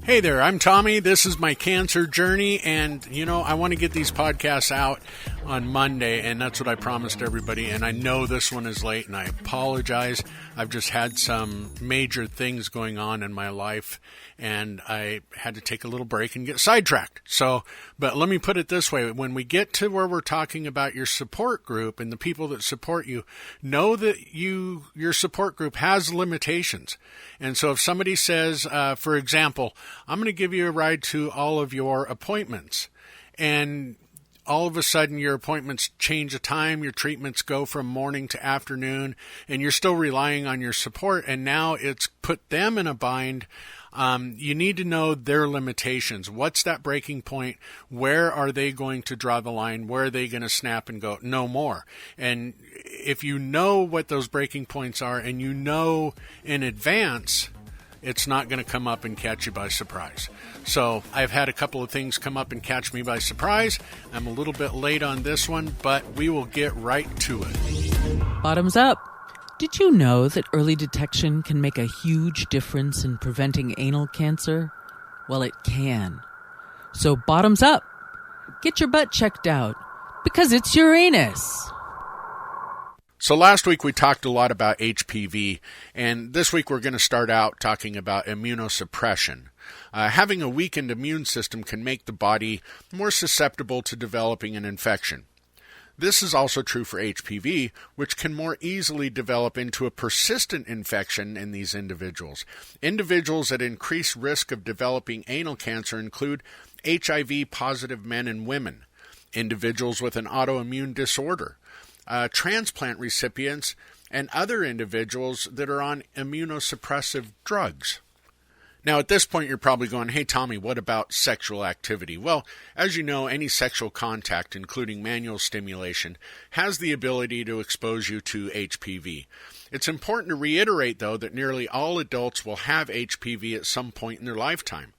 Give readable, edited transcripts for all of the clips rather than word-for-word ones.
Hey there, I'm Tommy. This is my cancer journey, and I want to get these podcasts out on Monday, and that's what I promised everybody, and I know this one is late, and I apologize. I've just had some major things going on in my life, and I had to take a little break and get sidetracked. But let me put it this way. When we get to where we're talking about your support group and the people that support you, know that your support group has limitations. And so if somebody says, for example, I'm going to give you a ride to all of your appointments, and all of a sudden your appointments change a time, your treatments go from morning to afternoon, and you're still relying on your support, and now it's put them in a bind. You need to know their limitations. What's that breaking point? Where are they going to draw the line? Where are they going to snap and go, no more? And if you know what those breaking points are and you know in advance, it's not going to come up and catch you by surprise. So I've had a couple of things come up and catch me by surprise. I'm a little bit late on this one, but we will get right to it. Bottoms up. Did you know that early detection can make a huge difference in preventing anal cancer? Well, it can. So bottoms up. Get your butt checked out, because it's your anus. So last week we talked a lot about HPV, and this week we're going to start out talking about immunosuppression. Having a weakened immune system can make the body more susceptible to developing an infection. This is also true for HPV, which can more easily develop into a persistent infection in these individuals. Individuals at increased risk of developing anal cancer include HIV-positive men and women, individuals with an autoimmune disorder, transplant recipients, and other individuals that are on immunosuppressive drugs. Now, at this point, you're probably going, hey, Tommy, what about sexual activity? Well, as you know, any sexual contact, including manual stimulation, has the ability to expose you to HPV. It's important to reiterate, though, that nearly all adults will have HPV at some point in their lifetime.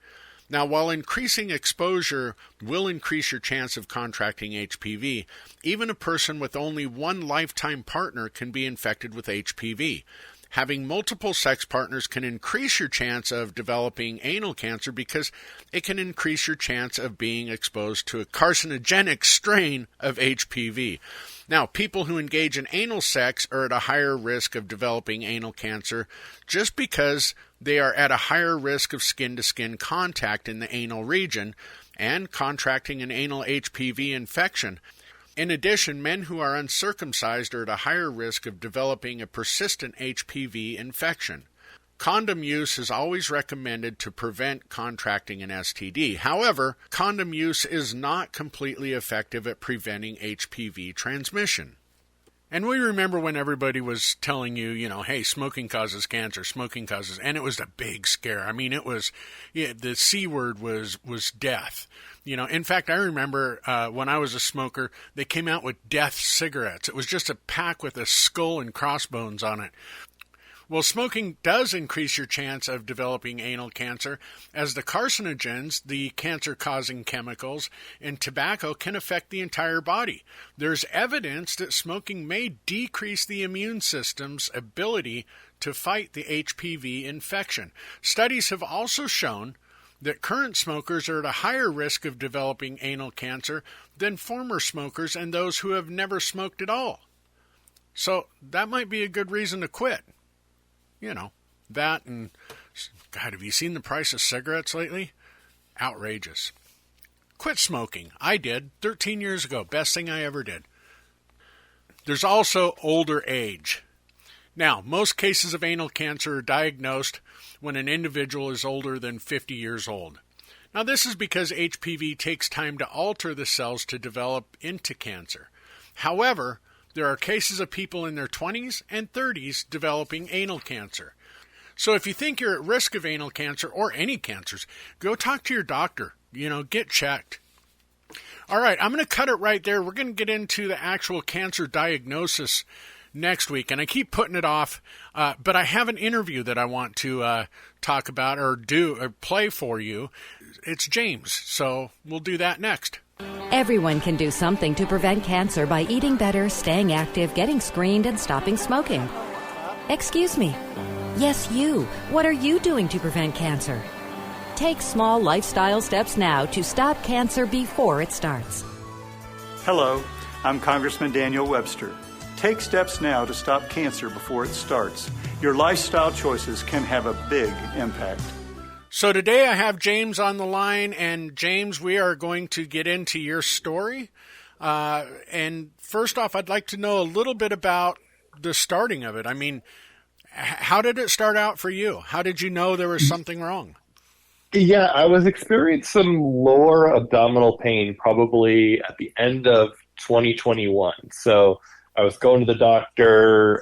Now, while increasing exposure will increase your chance of contracting HPV, even a person with only one lifetime partner can be infected with HPV. Having multiple sex partners can increase your chance of developing anal cancer because it can increase your chance of being exposed to a carcinogenic strain of HPV. Now, people who engage in anal sex are at a higher risk of developing anal cancer just because they are at a higher risk of skin-to-skin contact in the anal region and contracting an anal HPV infection. In addition, men who are uncircumcised are at a higher risk of developing a persistent HPV infection. Condom use is always recommended to prevent contracting an STD. However, condom use is not completely effective at preventing HPV transmission. And we remember when everybody was telling you, hey, smoking causes cancer, and it was a big scare. I mean, the C word was death. In fact, I remember when I was a smoker, they came out with death cigarettes. It was just a pack with a skull and crossbones on it. Well, smoking does increase your chance of developing anal cancer, as the carcinogens, the cancer-causing chemicals, in tobacco can affect the entire body. There's evidence that smoking may decrease the immune system's ability to fight the HPV infection. Studies have also shown that current smokers are at a higher risk of developing anal cancer than former smokers and those who have never smoked at all. So that might be a good reason to quit. That and, God, have you seen the price of cigarettes lately? Outrageous. Quit smoking. I did 13 years ago. Best thing I ever did. There's also older age. Now, most cases of anal cancer are diagnosed when an individual is older than 50 years old. Now, this is because HPV takes time to alter the cells to develop into cancer. However, there are cases of people in their 20s and 30s developing anal cancer. So if you think you're at risk of anal cancer or any cancers, go talk to your doctor. Get checked. All right, I'm going to cut it right there. We're going to get into the actual cancer diagnosis next week, and I keep putting it off, but I have an interview that I want to talk about or play for you. It's James, so we'll do that next. Everyone can do something to prevent cancer by eating better, staying active, getting screened, and stopping smoking. Excuse me. Yes, you. What are you doing to prevent cancer? Take small lifestyle steps now to stop cancer before it starts. Hello, I'm Congressman Daniel Webster. Take steps now to stop cancer before it starts. Your lifestyle choices can have a big impact. So today I have James on the line, and James, we are going to get into your story. And first off, I'd like to know a little bit about the starting of it. I mean, how did it start out for you? How did you know there was something wrong? Yeah, I was experiencing some lower abdominal pain probably at the end of 2021. So I was going to the doctor.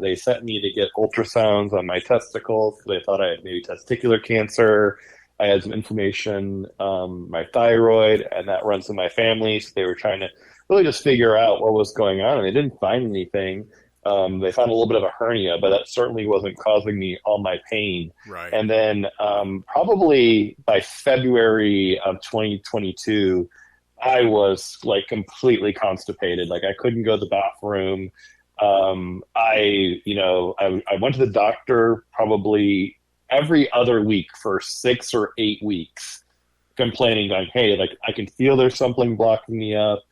They sent me to get ultrasounds on my testicles. They thought I had maybe testicular cancer. I had some inflammation, my thyroid, and that runs in my family. So they were trying to really just figure out what was going on, and they didn't find anything. They found a little bit of a hernia, but that certainly wasn't causing me all my pain. Right. And then probably by February of 2022, I was like completely constipated. Like I couldn't go to the bathroom. I went to the doctor probably every other week for 6 or 8 weeks, complaining like, hey, like I can feel there's something blocking me up.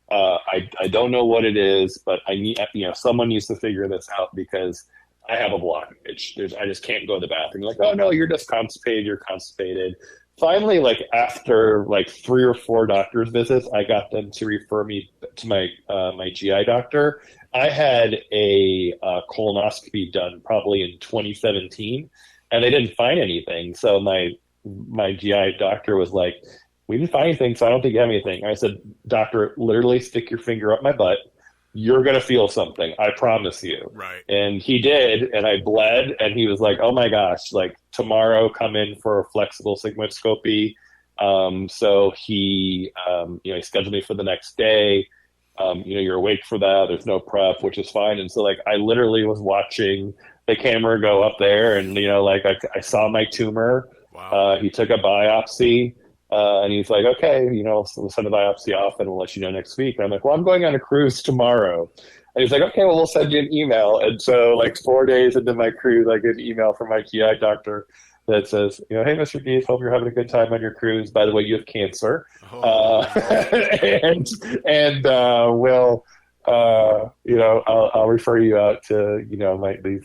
I don't know what it is, but I need, someone needs to figure this out because I have a blockage. I just can't go to the bathroom. Like, oh no, you're just constipated. You're constipated. Finally, like after like 3 or 4 doctor's visits, I got them to refer me to my GI doctor. I had a colonoscopy done probably in 2017, and they didn't find anything. So my GI doctor was like, we didn't find anything, so I don't think you have anything. I said, doctor, literally stick your finger up my butt. You're going to feel something. I promise you. Right. And he did, and I bled, and he was like, oh my gosh, like tomorrow come in for a flexible sigmoidoscopy. So he, he scheduled me for the next day. You're awake for that. There's no prep, which is fine. And so like, I literally was watching the camera go up there, and, I saw my tumor. Wow. He took a biopsy. And he's like, okay, we'll send the biopsy off and we'll let you know next week. And I'm like, well, I'm going on a cruise tomorrow. And he's like, okay, well, we'll send you an email. And so like 4 days into my cruise, I get an email from my GI doctor that says, hey, Mr. Dees, hope you're having a good time on your cruise. By the way, you have cancer. Oh. I'll refer you out to,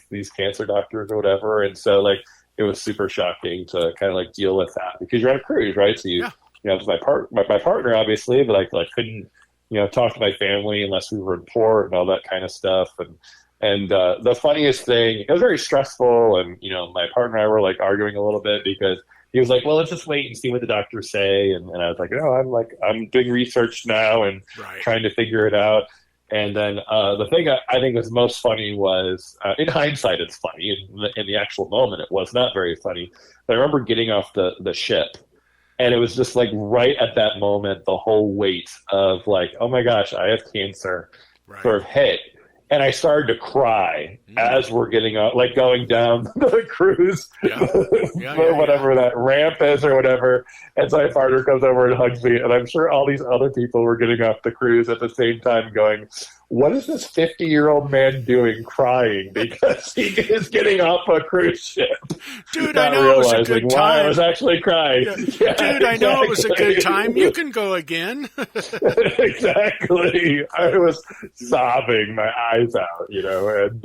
these cancer doctors or whatever. And so like, it was super shocking to kind of like deal with that because you're on a cruise, right? So it's my partner, obviously, but I couldn't, talk to my family unless we were in port and all that kind of stuff. And the funniest thing, it was very stressful. And, my partner and I were like arguing a little bit because he was like, well, let's just wait and see what the doctors say. And I was like, no, I'm doing research now and trying to figure it out. And then the thing I think was most funny was, in hindsight, it's funny. In the actual moment, it was not very funny. But I remember getting off the ship, and it was just like right at that moment, the whole weight of like, oh my gosh, I have cancer sort of hit. And I started to cry as we're getting out, like going down the cruise, whatever that ramp is or whatever. And so my partner comes over and hugs me. And I'm sure all these other people were getting off the cruise at the same time going, what is this 50-year-old man doing crying because he is getting off a cruise ship? Dude, I know it was a good time. Why I was actually crying. Yeah, dude, I know it was a good time. You can go again. Exactly. I was sobbing my eyes out, and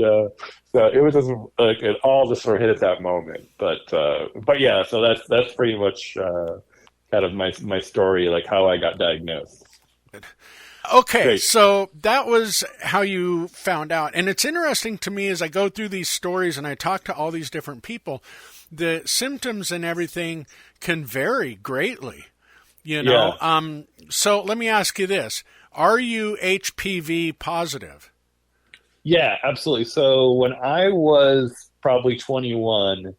so it was just like it all just sort of hit at that moment. But yeah, so that's pretty much kind of my story, like how I got diagnosed. Okay, Great. So that was how you found out. And it's interesting to me as I go through these stories and I talk to all these different people, the symptoms and everything can vary greatly, Yeah. So let me ask you this. Are you HPV positive? Yeah, absolutely. So when I was probably 21,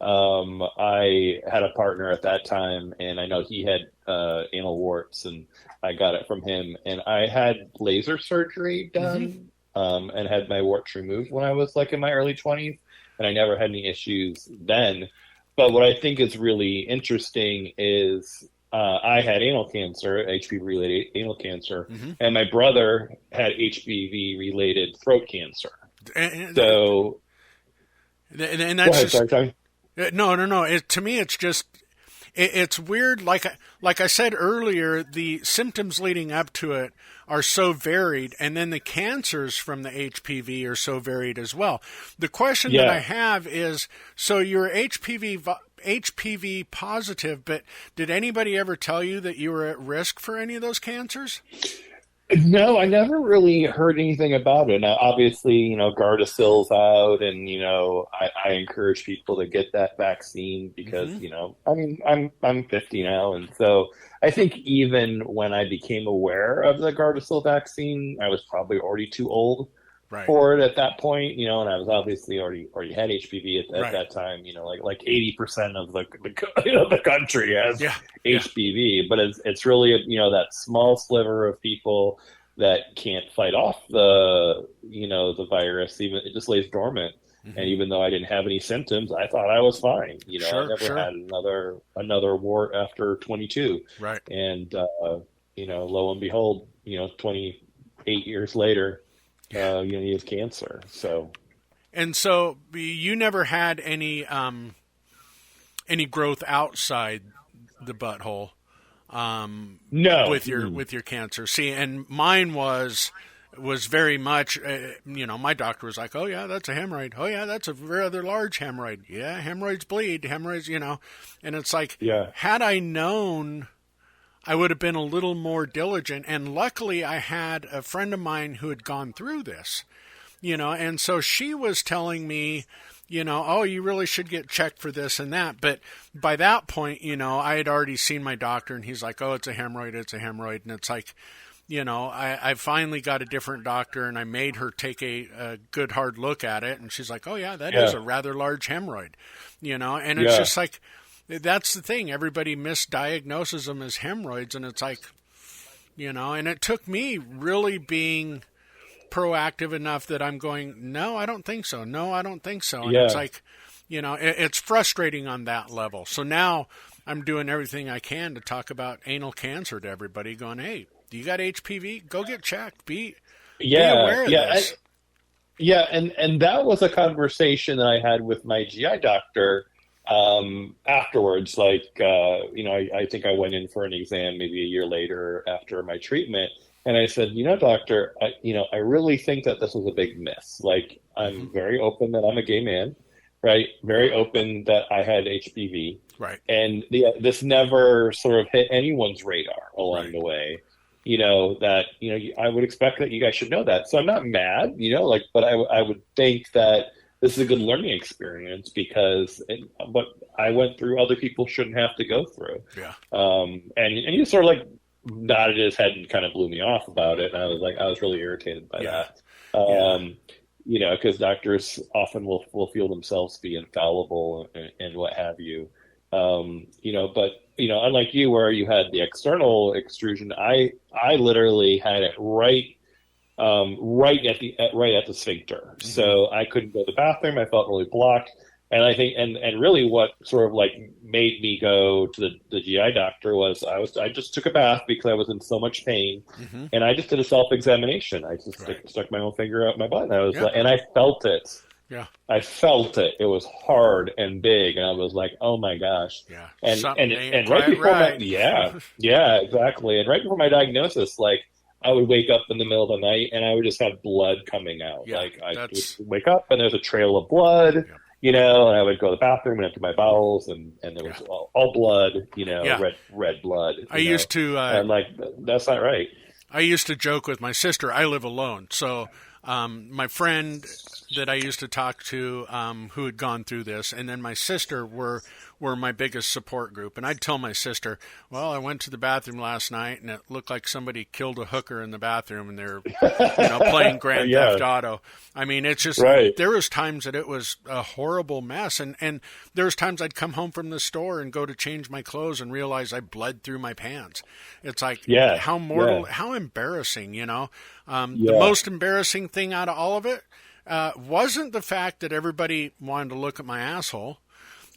I had a partner at that time, and I know he had anal warts, and I got it from him. And I had laser surgery done and had my warts removed when I was like in my early 20s, and I never had any issues then. But what I think is really interesting is I had anal cancer, HPV-related anal cancer, and my brother had HPV-related throat cancer. And so, that's go ahead, sorry. No. To me, it's just it's weird. Like I said earlier, the symptoms leading up to it are so varied, and then the cancers from the HPV are so varied as well. The question that I have is, so you're HPV positive, but did anybody ever tell you that you were at risk for any of those cancers? No, I never really heard anything about it. Now, obviously, Gardasil's out, and I encourage people to get that vaccine because I'm 50 now, and so I think even when I became aware of the Gardasil vaccine, I was probably already too old for it at that point, and I was obviously already had HPV at that time. Like 80% of the country has HPV, but it's really that small sliver of people that can't fight off the virus. Even it just lays dormant. And even though I didn't have any symptoms, I thought I was fine. I never had another wart after 22. Right. And lo and behold, 28 years later, he has cancer. So you never had any growth outside the butthole, no, with your cancer. See, and mine was very much, my doctor was like, oh yeah, that's a hemorrhoid. Oh yeah, that's a rather large hemorrhoid. Yeah, hemorrhoids bleed. Hemorrhoids, and it's like, had I known, I would have been a little more diligent. And luckily I had a friend of mine who had gone through this, and so she was telling me, oh, you really should get checked for this and that. But by that point, I had already seen my doctor, and he's like, oh, it's a hemorrhoid. It's a hemorrhoid. And it's like, I finally got a different doctor, and I made her take a good hard look at it. And she's like, oh yeah, that is a rather large hemorrhoid, and it's just like, that's the thing. Everybody misdiagnoses them as hemorrhoids, and it's like, and it took me really being proactive enough that I'm going, no, I don't think so. No, I don't think so. And it's like, it's frustrating on that level. So now I'm doing everything I can to talk about anal cancer to everybody, going, hey, do you got HPV? Go get checked. Be aware of this. And that was a conversation that I had with my GI doctor afterwards. Like, I think I went in for an exam maybe a year later after my treatment. And I said, doctor, I really think that this was a big miss. Like, I'm very open that I'm a gay man, right? Very open that I had HPV. Right. And this never sort of hit anyone's radar along the way. I would expect that you guys should know that. So I'm not mad, but I would think that this is a good learning experience because what I went through, other people shouldn't have to go through. Yeah. And you sort of like nodded his head and kind of blew me off about it. And I was really irritated by that. Because doctors often will feel themselves to be infallible and what have you. But unlike you, where you had the external extrusion, I literally had it right at the sphincter. So I couldn't go to the bathroom. I felt really blocked. And I think, and really what sort of like made me go to the GI doctor was I just took a bath because I was in so much pain, and I just did a self-examination. I just stuck my own finger up my butt, and I was and I felt it. Yeah, I felt it. It was hard and big, and I was like, "Oh my gosh!" Yeah, and right before exactly. And right before my diagnosis, like I would wake up in the middle of the night, and I would just have blood coming out. Yeah, like I would wake up, and there's a trail of blood. Yeah. And I would go to the bathroom and empty my bowels, and there was all blood, red blood. I used to, I'm like, that's not right. I used to joke with my sister. I live alone, so my friend that I used to talk to, who had gone through this, and then my sister were my biggest support group. And I'd tell my sister, well, I went to the bathroom last night, and it looked like somebody killed a hooker in the bathroom, and they're playing Grand Theft Auto. I mean, it's just, there was times that it was a horrible mess. And there was times I'd come home from the store and go to change my clothes and realize I bled through my pants. It's like, how mortal, how embarrassing, The most embarrassing thing out of all of it wasn't the fact that everybody wanted to look at my asshole.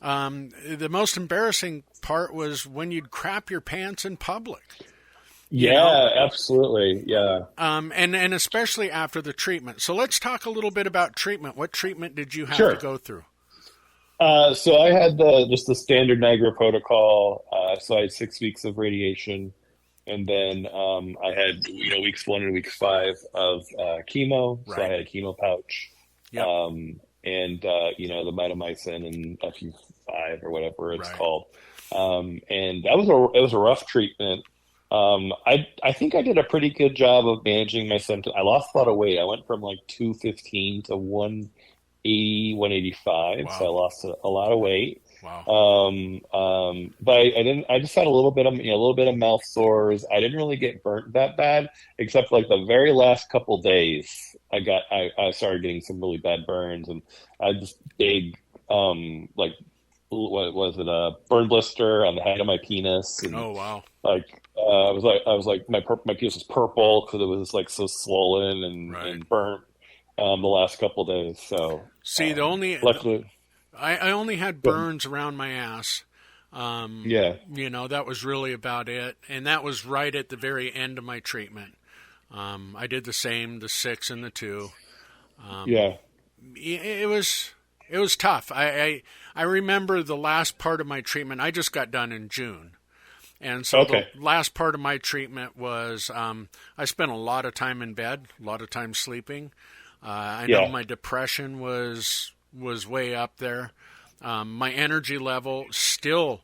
The most embarrassing part was when you'd crap your pants in public. Absolutely. Yeah. And especially after the treatment. So let's talk a little bit about treatment. What treatment did you have to go through? So I had just the standard Niagara protocol. So I had 6 weeks of radiation, and then I had weeks 1 and weeks 5 of chemo. Right. So I had a chemo pouch, Yep. and the mitomycin and FU5 or whatever it's called. And it was a rough treatment. I think I did a pretty good job of managing my symptoms. I lost a lot of weight. I went from like 215 to 180, 185. Wow. So I lost a lot of weight. Wow. But I just had a little bit of mouth sores. I didn't really get burnt that bad, except like the very last couple days I started getting some really bad burns, and I had this big, what was it? A burn blister on the head of my penis. And, oh, wow. I was like my penis was purple because it was like so swollen and burnt the last couple of days. So see, I only had burns around my ass. That was really about it, and that was right at the very end of my treatment. I did the same, the 6 and the 2. It was tough. I remember the last part of my treatment. I just got done in June. And so the last part of my treatment was I spent a lot of time in bed, a lot of time sleeping. I know my depression was way up there. My energy level still,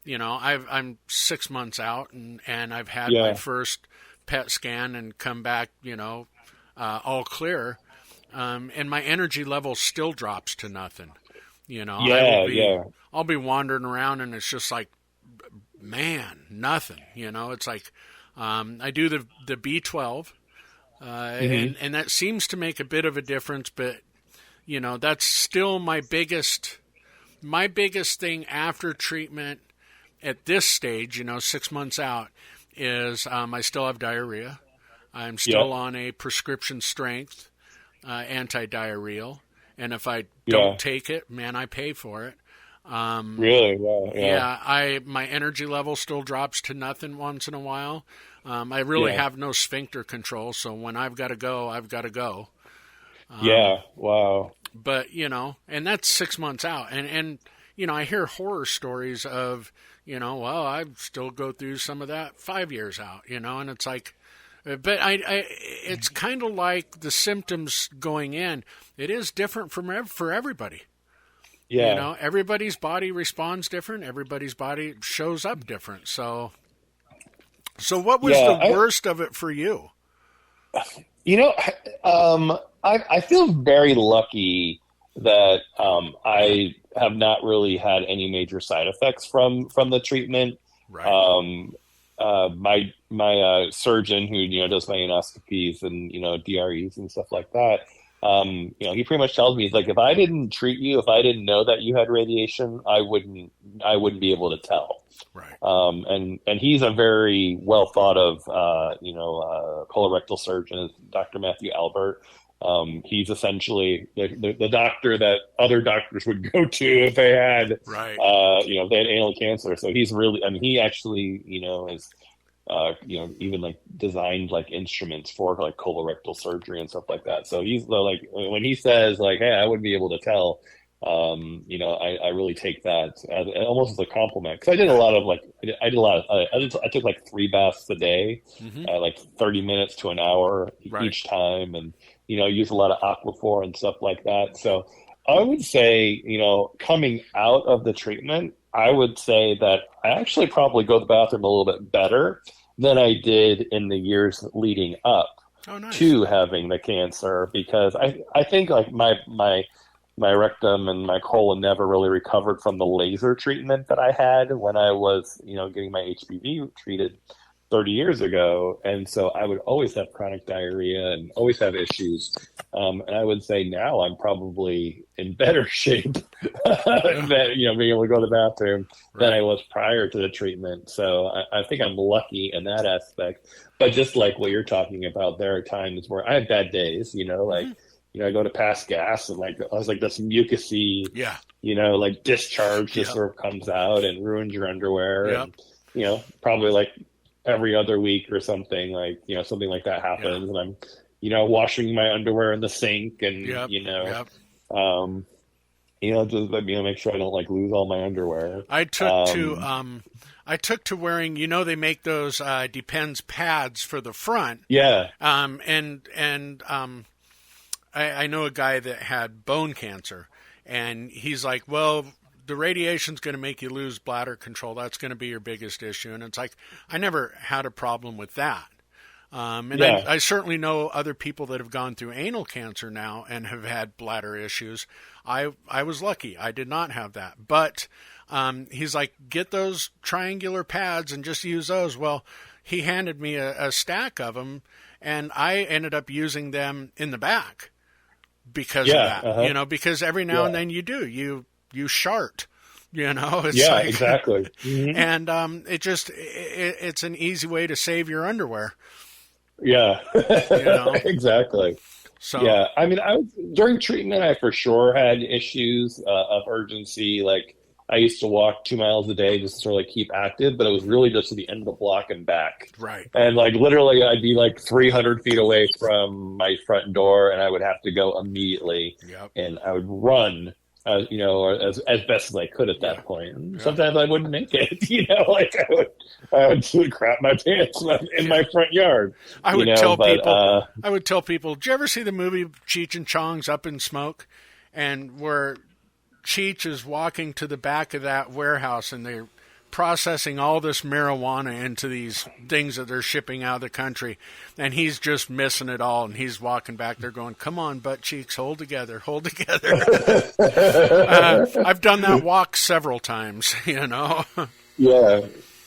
I'm 6 months out, and I've had my first PET scan and come back, all clear. And my energy level still drops to nothing. I'll be wandering around, and it's just like, man, nothing. It's like I do the B12, and that seems to make a bit of a difference. But that's still my biggest thing after treatment at this stage. 6 months out is I still have diarrhea. I'm still on a prescription strength anti-diarrheal, and if I don't take it, man, I pay for it. Really? Wow. Yeah. My energy level still drops to nothing once in a while. I really have no sphincter control, so when I've got to go, I've got to go. Wow. But, and that's 6 months out. And I hear horror stories of, I still go through some of that 5 years out, and it's like, but it's kind of like the symptoms going in. It is different for everybody. Yeah. Everybody's body responds different. Everybody's body shows up different. So what was the worst of it for you? I feel very lucky that I have not really had any major side effects from the treatment. Right. My surgeon who does my endoscopies and DREs and stuff like that. He pretty much tells me, he's like, if I didn't treat you, if I didn't know that you had radiation, I wouldn't be able to tell. Right. And he's a very well thought of, colorectal surgeon, Dr. Matthew Albert. He's essentially the doctor that other doctors would go to if they had, if they had anal cancer. So he's really, he actually, is, even like designed like instruments for like colorectal surgery and stuff like that. So he's like, when he says like, hey, I wouldn't be able to tell, I really take that as almost as a compliment. Cause I did a lot of I took like 3 baths a day, like 30 minutes to an hour each time. And, use a lot of Aquaphor and stuff like that. So I would say, coming out of the treatment, I would say that I actually probably go to the bathroom a little bit better than I did in the years leading up to having the cancer, because I think like my rectum and my colon never really recovered from the laser treatment that I had when I was, getting my HPV treated 30 years ago. And so I would always have chronic diarrhea and always have issues. And I would say now I'm probably in better shape than, being able to go to the bathroom than I was prior to the treatment. So I think I'm lucky in that aspect. But just like what you're talking about, there are times where I have bad days, I go to pass gas and like, I was like this mucusy, like discharge just sort of comes out and ruins your underwear. And, probably like every other week or something, like, something like that happens. And I'm, washing my underwear in the sink and, just make sure I don't like lose all my underwear. I took to wearing, they make those Depends pads for the front. Yeah. I know a guy that had bone cancer, and he's like, well, the radiation's going to make you lose bladder control. That's going to be your biggest issue. And it's like, I never had a problem with that. I certainly know other people that have gone through anal cancer now and have had bladder issues. I was lucky. I did not have that. But he's like, get those triangular pads and just use those. Well, he handed me a stack of them, and I ended up using them in the back because of that. Because every now and then you shart. It's like, exactly. Mm-hmm. And it's an easy way to save your underwear. Yeah, exactly. So yeah, I mean, during treatment, I for sure had issues of urgency. Like, I used to walk 2 miles a day just to sort of like keep active, but it was really just to the end of the block and back. Right. And like literally, I'd be like 300 feet away from my front door, and I would have to go immediately. Yep. And I would run. Or as best as I could at that point. And sometimes I wouldn't make it. I would crap my pants in my front yard. I would tell people. Did you ever see the movie Cheech and Chong's Up in Smoke? And where Cheech is walking to the back of that warehouse, and they're processing all this marijuana into these things that they're shipping out of the country, and he's just missing it all, and he's walking back there going, come on, butt cheeks, hold together. I've done that walk several times. Yeah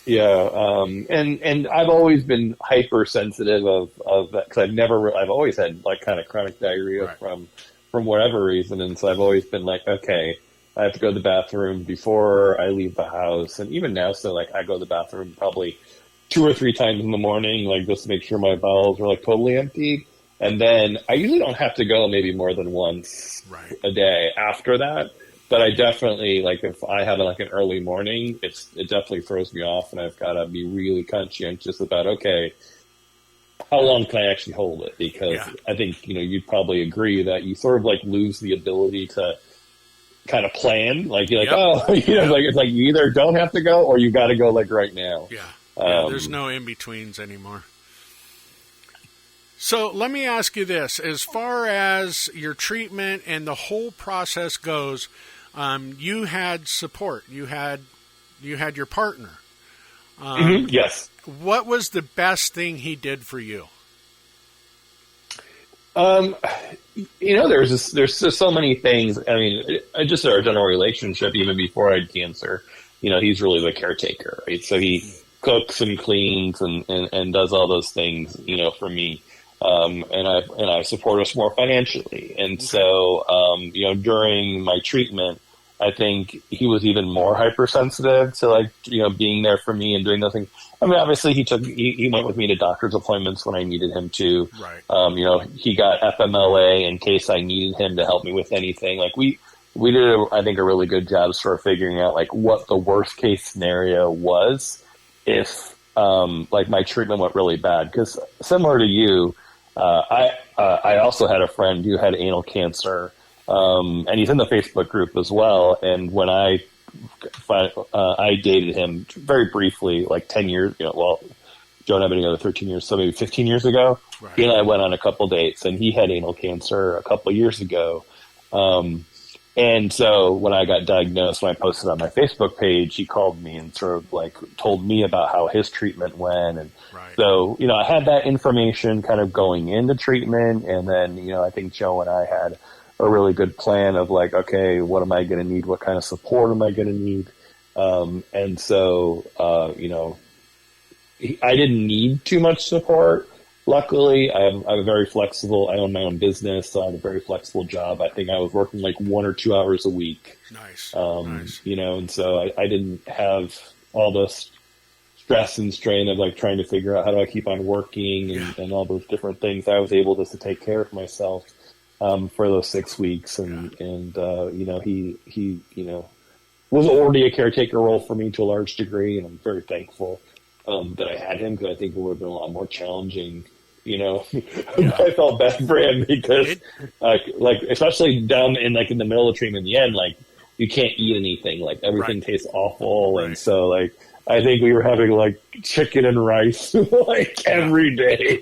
and I've always been hypersensitive of that, because I've always had like kind of chronic diarrhea from whatever reason, and so I've always been like, okay, I have to go to the bathroom before I leave the house. And even now, so like I go to the bathroom probably 2 or 3 times in the morning, like just to make sure my bowels are like totally empty. And then I usually don't have to go maybe more than once a day after that. But I definitely, like, if I have like an early morning, it definitely throws me off, and I've got to be really conscientious about, okay, how long can I actually hold it? Because I think, you'd probably agree that you sort of like lose the ability to kind of plan, like you're like, like it's like you either don't have to go or you got to go like right now. There's no in betweens anymore. So let me ask you this: as far as your treatment and the whole process goes, you had support. You had your partner. Yes. What was the best thing he did for you? There's just so many things. I mean, just our general relationship, even before I had cancer, he's really the caretaker, right? So he cooks and cleans and does all those things, for me. And I support us more financially. And so, during my treatment, I think he was even more hypersensitive to like, being there for me and doing those things. I mean, obviously he went with me to doctor's appointments when I needed him to. Right. He got FMLA in case I needed him to help me with anything. Like we did, I think, a really good job sort of figuring out like what the worst case scenario was if, like my treatment went really bad. Cause similar to you, I also had a friend who had anal cancer. And he's in the Facebook group as well. And when I dated him very briefly, like 10 years, Joe and I have been together 13 years, so maybe 15 years ago. Right. He and I went on a couple dates, and he had anal cancer a couple years ago. And so when I got diagnosed, when I posted on my Facebook page, he called me and sort of like told me about how his treatment went. And so, I had that information kind of going into treatment. And then, I think Joe and I had a really good plan of like, okay, what am I going to need? What kind of support am I going to need? And so, I didn't need too much support. Luckily, I'm very flexible. I own my own business, so I have a very flexible job. I think I was working like 1 or 2 hours a week. Nice. Nice. And so I didn't have all the stress and strain of like trying to figure out how do I keep on working and all those different things. I was able just to take care of myself for those 6 weeks, and he was already a caretaker role for me to a large degree, and I'm very thankful that I had him, because I think it would have been a lot more challenging I felt bad for him because like especially down in like in the middle of treatment, in the end, like you can't eat anything, like everything tastes awful, and so like I think we were having like chicken and rice like every day.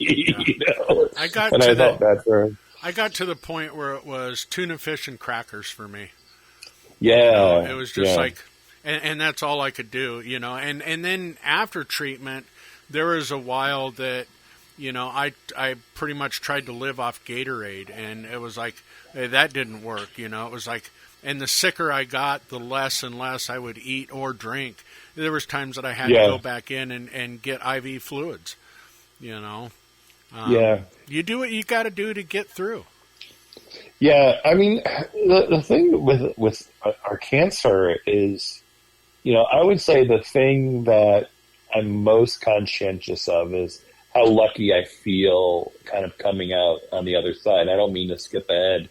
I felt bad for him. I got to the point where it was tuna fish and crackers for me. Yeah, it was just like, and that's all I could do, and then after treatment, there was a while that, I pretty much tried to live off Gatorade, and it was like, that didn't work, it was like, and the sicker I got, the less and less I would eat or drink. There was times that I had to go back in and get IV fluids, You do what you got to do to get through. Yeah, I mean, the thing with our cancer is, I would say the thing that I'm most conscientious of is how lucky I feel kind of coming out on the other side. I don't mean to skip ahead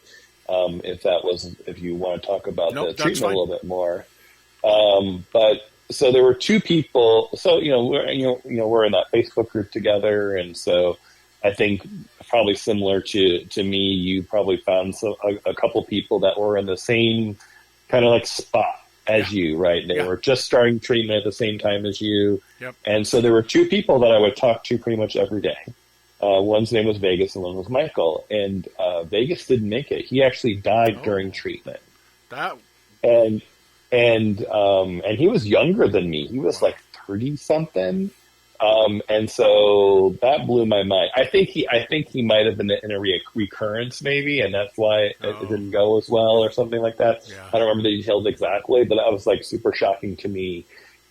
if you want to talk about the treatment a little bit more. But so there were two people. So we're in that Facebook group together, and so I think probably similar to me, you probably found a couple people that were in the same kind of like spot as you, right? They were just starting treatment at the same time as you. Yep. And so there were two people that I would talk to pretty much every day. One's name was Vegas and one was Michael. And Vegas didn't make it. He actually died during treatment. And he was younger than me. He was like 30 something. And so that blew my mind. I think he might have been in a recurrence maybe, and that's why it didn't go as well or something like that. Yeah. I don't remember the details exactly, but that was like super shocking to me.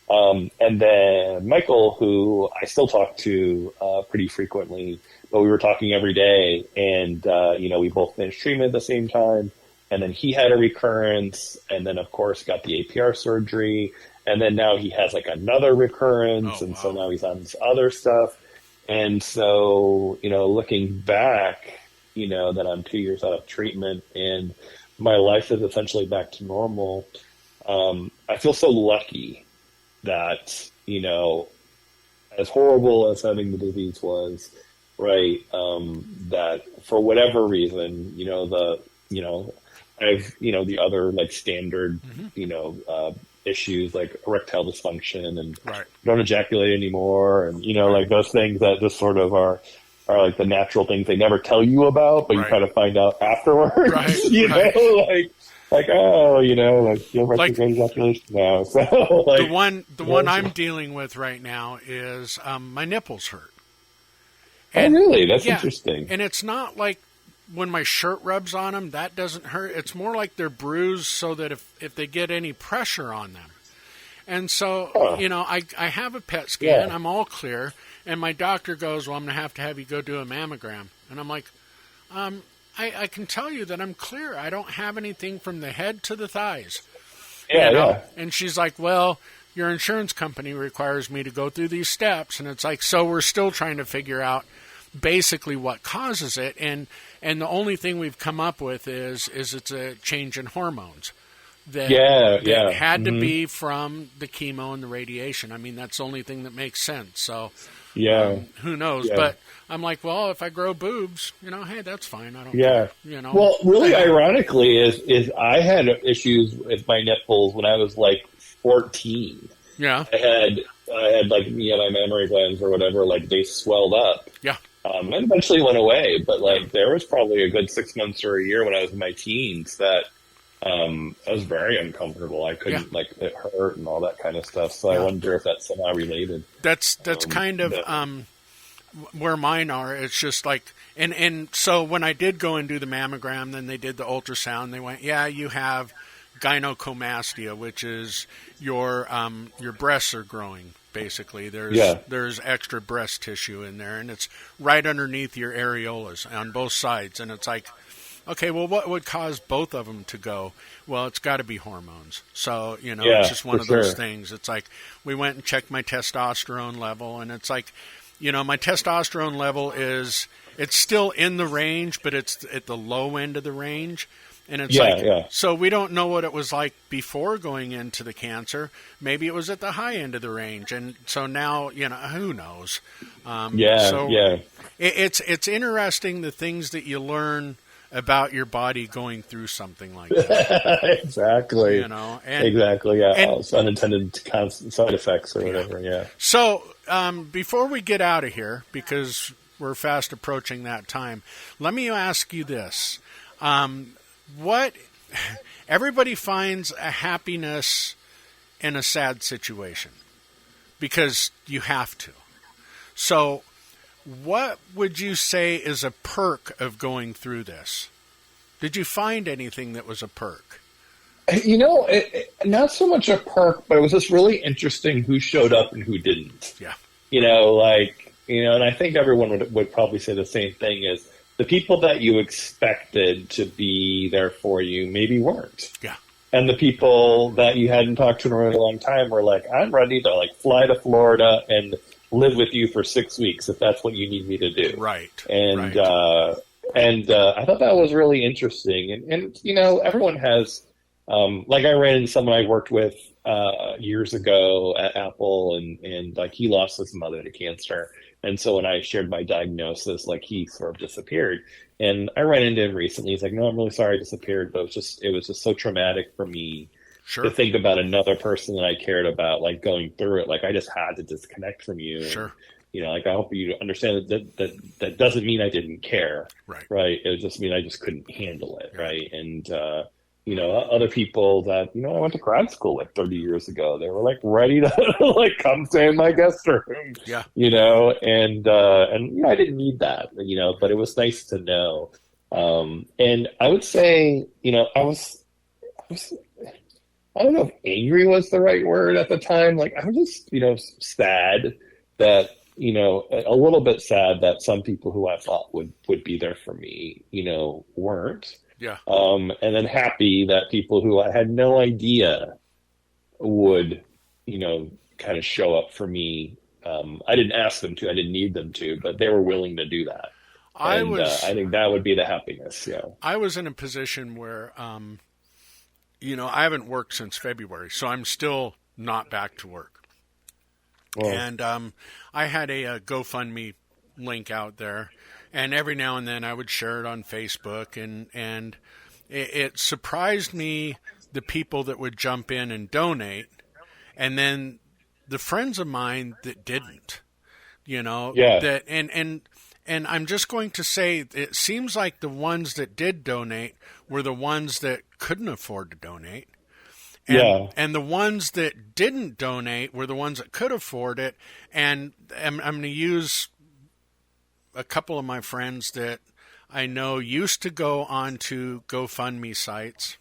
And then Michael, who I still talk to pretty frequently, but we were talking every day, and we both finished treatment at the same time, and then he had a recurrence, and then of course got the APR surgery. And then now he has like another recurrence, so now he's on this other stuff. And so, looking back, that I'm 2 years out of treatment and my life is essentially back to normal. I feel so lucky that, as horrible as having the disease was, right, that for whatever reason, I've, the other like standard, issues like erectile dysfunction and don't ejaculate anymore, and like those things that just sort of are like the natural things they never tell you about, but you kind of find out afterwards. You're ejaculation now. So the one I'm dealing with right now is my nipples hurt. And, really? That's interesting. And it's not like when my shirt rubs on them, that doesn't hurt. It's more like they're bruised so that if they get any pressure on them. And so, I have a PET scan. I'm all clear. And my doctor goes, well, I'm going to have you go do a mammogram. And I'm like, I can tell you that I'm clear. I don't have anything from the head to the thighs. And she's like, well, your insurance company requires me to go through these steps. And it's like, so we're still trying to figure out basically what causes it, and the only thing we've come up with is it's a change in hormones that had to be from the chemo and the radiation. I mean, that's the only thing that makes sense. So who knows? But I'm like, well, if I grow boobs, hey, that's fine. I don't care. Well, really ironically is I had issues with my nipples when I was like 14. I had like my mammary glands or whatever, like they swelled up. And eventually went away, but like there was probably a good 6 months or a year when I was in my teens that I was very uncomfortable. I couldn't it hurt and all that kind of stuff. So I wonder if that's somehow related. That's kind of where mine are. It's just like and so when I did go and do the mammogram, then they did the ultrasound. They went, you have gynecomastia, which is your breasts are growing. Basically, there's extra breast tissue in there, and it's right underneath your areolas on both sides. And it's like, okay, well, what would cause both of them to go? Well, it's got to be hormones. So, it's just one of those things. It's like we went and checked my testosterone level, and it's like, my testosterone level it's still in the range, but it's at the low end of the range. And it's so we don't know what it was like before going into the cancer. Maybe it was at the high end of the range. And so now, who knows? It's interesting the things that you learn about your body going through something like that. Exactly. Exactly. Yeah. It's unintended side effects or whatever. Yeah. So before we get out of here, because we're fast approaching that time, let me ask you this. What everybody finds a happiness in a sad situation because you have to. So what would you say is a perk of going through this? Did you find anything that was a perk? Not so much a perk, but it was just really interesting who showed up and who didn't. Yeah. And I think everyone would probably say the same thing is, the people that you expected to be there for you maybe weren't. Yeah. And the people that you hadn't talked to in a really long time were like, I'm ready to fly to Florida and live with you for 6 weeks if that's what you need me to do. Right. And I thought that was really interesting. And everyone has, I ran into someone I worked with years ago at Apple, and he lost his mother to cancer. And so when I shared my diagnosis, he sort of disappeared. And I ran into him recently. He's like, no, I'm really sorry I disappeared, but it was just so traumatic for me to think about another person that I cared about, going through it. I just had to disconnect from you. Sure. And, I hope you understand that doesn't mean I didn't care. Right. Right. It just mean I just couldn't handle it. Right. And, other people that, I went to grad school 30 years ago, they were ready to come stay in my guest room. Yeah. And I didn't need that, but it was nice to know. And I would say, I was, I don't know if angry was the right word at the time. I was just, sad that, a little bit sad that some people who I thought would be there for me, weren't. Yeah. And then happy that people who I had no idea would, kind of show up for me. I didn't ask them to, I didn't need them to, but they were willing to do that. I think that would be the happiness. Yeah. I was in a position where, I haven't worked since February, so I'm still not back to work. Well, and I had a GoFundMe link out there. And every now and then I would share it on Facebook, and it surprised me the people that would jump in and donate, and then the friends of mine that didn't, that and I'm just going to say it seems like the ones that did donate were the ones that couldn't afford to donate. And the ones that didn't donate were the ones that could afford it. And I'm going to use a couple of my friends that I know used to go onto GoFundMe sites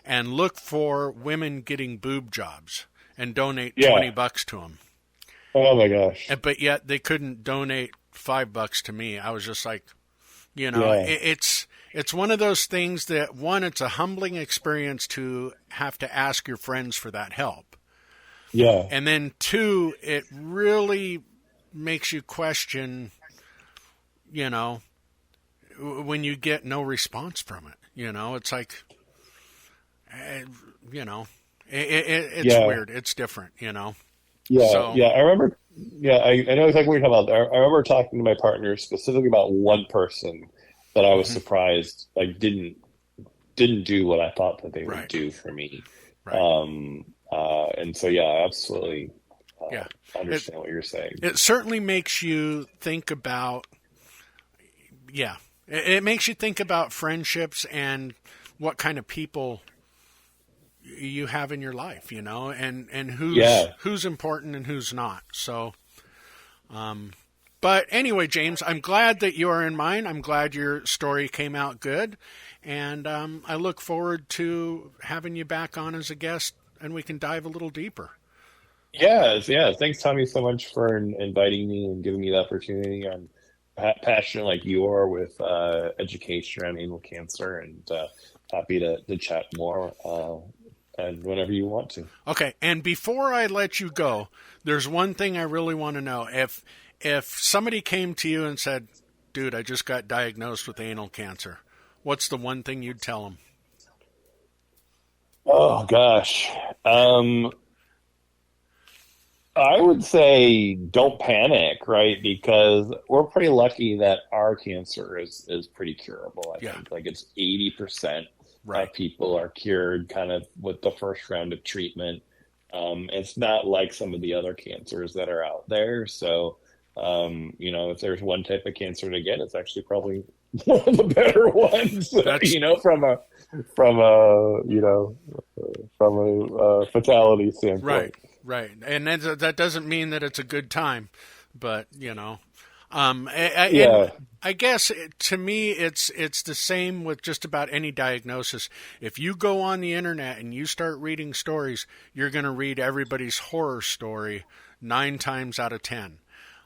and look for women getting boob jobs and donate $20 to them. Oh my gosh. But yet they couldn't donate $5 to me. I was just like, it's one of those things that, one, it's a humbling experience to have to ask your friends for that help. Yeah. And then two, it really makes you question, when you get no response from it, it's like, it's weird. It's different, Yeah. So, yeah. I remember, I know exactly what you're talking about. I remember talking to my partner specifically about one person that I was surprised, didn't do what I thought that they would do for me. Right. And so, I absolutely understand what you're saying. It certainly makes you think about, it makes you think about friendships and what kind of people you have in your life, and who's important and who's not. So, but anyway, James, I'm glad that you are in mine. I'm glad your story came out good. And I look forward to having you back on as a guest, and we can dive a little deeper. Yeah. Thanks, Tommy, so much for inviting me and giving me the opportunity. I'm passionate like you are with education around anal cancer, and happy to chat more and whenever you want to. Okay, and before I let you go, there's one thing I really want to know. If somebody came to you and said, dude, I just got diagnosed with anal cancer, what's the one thing you'd tell them? Oh gosh. I would say don't panic, right? Because we're pretty lucky that our cancer is pretty curable. I Yeah. think like it's 80% Right. of people are cured kind of with the first round of treatment. It's not like some of the other cancers that are out there. So, if there's one type of cancer to get, it's actually probably one of the better ones, from a fatality standpoint. Right. And that doesn't mean that it's a good time, but Yeah. I guess to me it's the same with just about any diagnosis. If you go on the internet and you start reading stories, you're going to read everybody's horror story 9 times out of 10.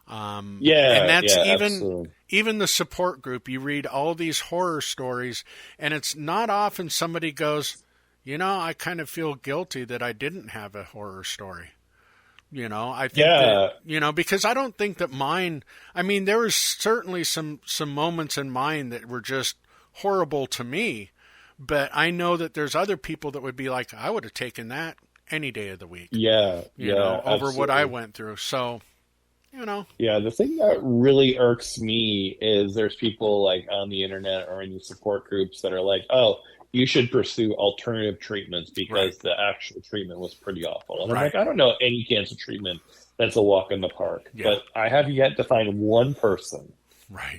And that's even the support group. You read all these horror stories, and it's not often somebody goes, I kind of feel guilty that I didn't have a horror story. I think that, because I don't think that mine, there was certainly some moments in mine that were just horrible to me, but I know that there's other people that would be like, I would have taken that any day of the week. Over Over what I went through. So, Yeah, the thing that really irks me is there's people like on the internet or in the support groups that are like, oh, you should pursue alternative treatments because the actual treatment was pretty awful. And I'm like, I don't know any cancer treatment that's a walk in the park. Yeah. But I have yet to find one person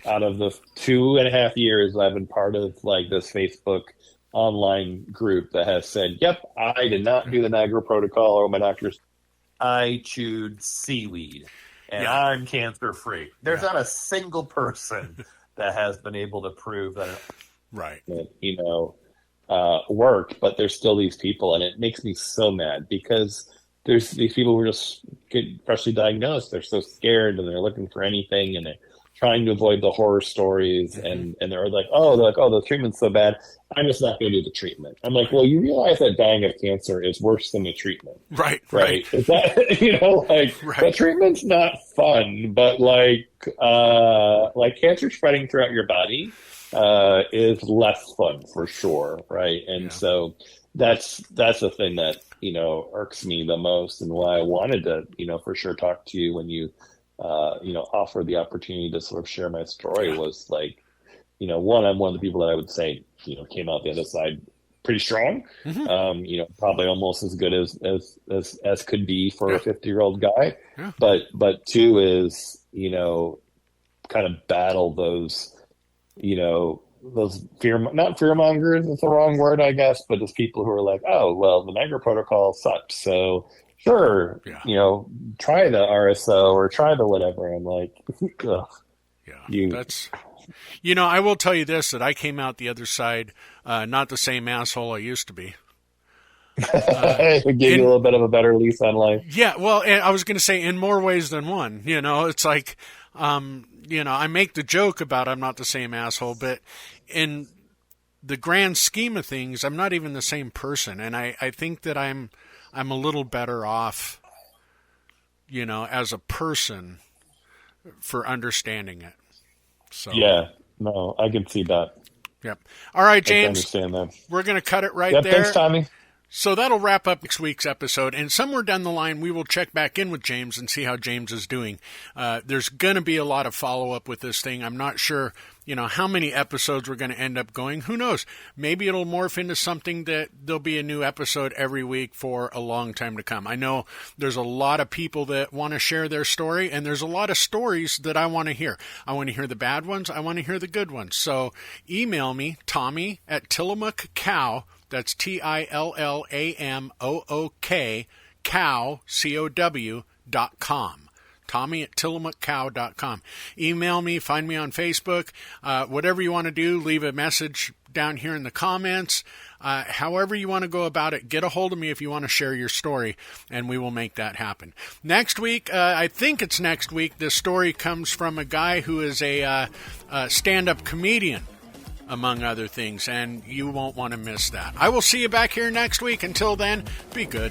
out of the 2.5 years I've been part of like this Facebook online group that has said, yep, I did not do the Niagara protocol or my doctors. I chewed seaweed and I'm cancer free. There's not a single person that has been able to prove that worked, but there's still these people, and it makes me so mad because there's these people who just get freshly diagnosed. They're so scared and they're looking for anything and they're trying to avoid the horror stories and they're like, oh, the treatment's so bad, I'm just not going to do the treatment. I'm like, well, you realize that dying of cancer is worse than the treatment. Right. Is that, the treatment's not fun, but like cancer spreading throughout your body is less fun for sure, right? And so that's the thing that irks me the most, and why I wanted to for sure talk to you when you offered the opportunity to sort of share my story. Was like, one, I'm one of the people that I would say came out the other side pretty strong. Probably almost as good as could be for a 50-year-old guy. But two is kind of battle those not fear mongers, it's the wrong word, I guess, but those people who are like, oh, well, the Niagara protocol sucks, so sure, try the RSO or try the whatever. I'm like, ugh. That's, I will tell you this, that I came out the other side, not the same asshole I used to be. It gave you a little bit of a better lease on life. Yeah, well, I was going to say in more ways than one. It's like, I make the joke about I'm not the same asshole, but in the grand scheme of things, I'm not even the same person. And I think that I'm a little better off, as a person for understanding it. So yeah, no, I can see that. Yep. All right, James. I understand that. We're going to cut it right there. Thanks, Tommy. So that'll wrap up next week's episode, and somewhere down the line we will check back in with James and see how James is doing. There's going to be a lot of follow-up with this thing. I'm not sure, how many episodes we're going to end up going. Who knows? Maybe it'll morph into something that there'll be a new episode every week for a long time to come. I know there's a lot of people that want to share their story, and there's a lot of stories that I want to hear. I want to hear the bad ones. I want to hear the good ones. So email me, Tommy at Tillamook Cow. That's TILLAMOOK, cow, COW.com. Tommy at TillamookCow.com. Email me, find me on Facebook, whatever you want to do, leave a message down here in the comments. However you want to go about it, get a hold of me if you want to share your story, and we will make that happen. Next week, I think it's next week, this story comes from a guy who is a stand-up comedian, among other things, and you won't want to miss that. I will see you back here next week. Until then, be good.